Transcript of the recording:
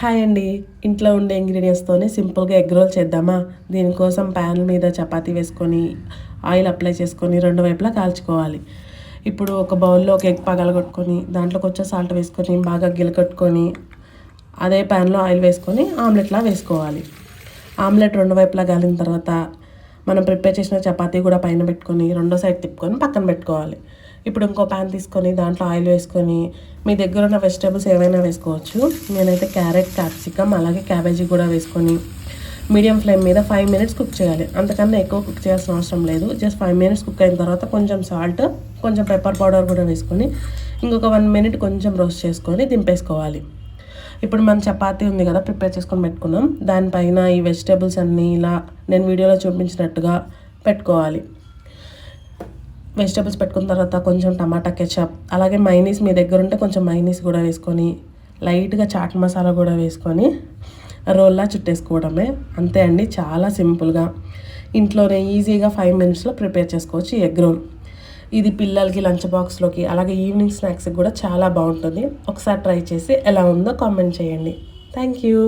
Hi అండి. ఇంట్లో ఉండే ఇంగ్రీడియంట్స్తోనే సింపుల్గా ఎగ్ రోల్ చేద్దామా? దీనికోసం ప్యాన్ మీద చపాతీ వేసుకొని ఆయిల్ అప్లై చేసుకొని రెండు వైపులా కాల్చుకోవాలి. ఇప్పుడు ఒక బౌల్లో ఒక ఎగ్ పగలగొట్టుకొని దాంట్లో కొంచెం సాల్ట్ వేసుకొని బాగా గిలకట్టుకొని అదే ప్యాన్లో ఆయిల్ వేసుకొని ఆమ్లెట్లా వేసుకోవాలి. ఆమ్లెట్ రెండు వైపులా గాలిన తర్వాత మనం ప్రిపేర్ చేసిన చపాతీ కూడా పైన పెట్టుకొని రెండో సైడ్ తిప్పుకొని పక్కన పెట్టుకోవాలి. ఇప్పుడు ఇంకో ప్యాన్ తీసుకొని దాంట్లో ఆయిల్ వేసుకొని మీ దగ్గర ఉన్న వెజిటేబుల్స్ ఏవైనా వేసుకోవచ్చు. నేనైతే క్యారెట్, క్యాప్సికమ్ అలాగే క్యాబేజీ కూడా వేసుకొని మీడియం ఫ్లేమ్ మీద 5 మినిట్స్ కుక్ చేయాలి. అంతకన్నా ఎక్కువ కుక్ చేయాల్సిన అవసరం లేదు. జస్ట్ 5 మినిట్స్ కుక్ అయిన తర్వాత కొంచెం సాల్ట్, కొంచెం పెప్పర్ పౌడర్ కూడా వేసుకొని ఇంకొక 1 మినిట్ కొంచెం రోస్ట్ చేసుకొని దింపేసుకోవాలి. ఇప్పుడు మన చపాతీ ఉంది కదా, ప్రిపేర్ చేసుకొని పెట్టుకున్నాం. దానిపైన ఈ వెజిటేబుల్స్ అన్నీ ఇలా నేను వీడియోలో చూపించినట్టుగా పెట్టుకోవాలి. వెజిటేబుల్స్ పెట్టుకున్న తర్వాత కొంచెం టమాటా కెచప్ అలాగే మైనీస్ మీ దగ్గర ఉంటే కొంచెం మైనీస్ కూడా వేసుకొని లైట్గా చాట్ మసాలా కూడా వేసుకొని రోల్లా చుట్టేసుకోవడమే. అంతే అండి, చాలా సింపుల్గా ఇంట్లోనే ఈజీగా 5 మినిట్స్లో ప్రిపేర్ చేసుకోవచ్చు ఈ ఎగ్ రోల్. ఇది పిల్లలకి లంచ్ బాక్స్లోకి అలాగే ఈవినింగ్ స్నాక్స్కి కూడా చాలా బాగుంటుంది. ఒకసారి ట్రై చేసి ఎలా ఉందో కామెంట్ చేయండి. Thank you.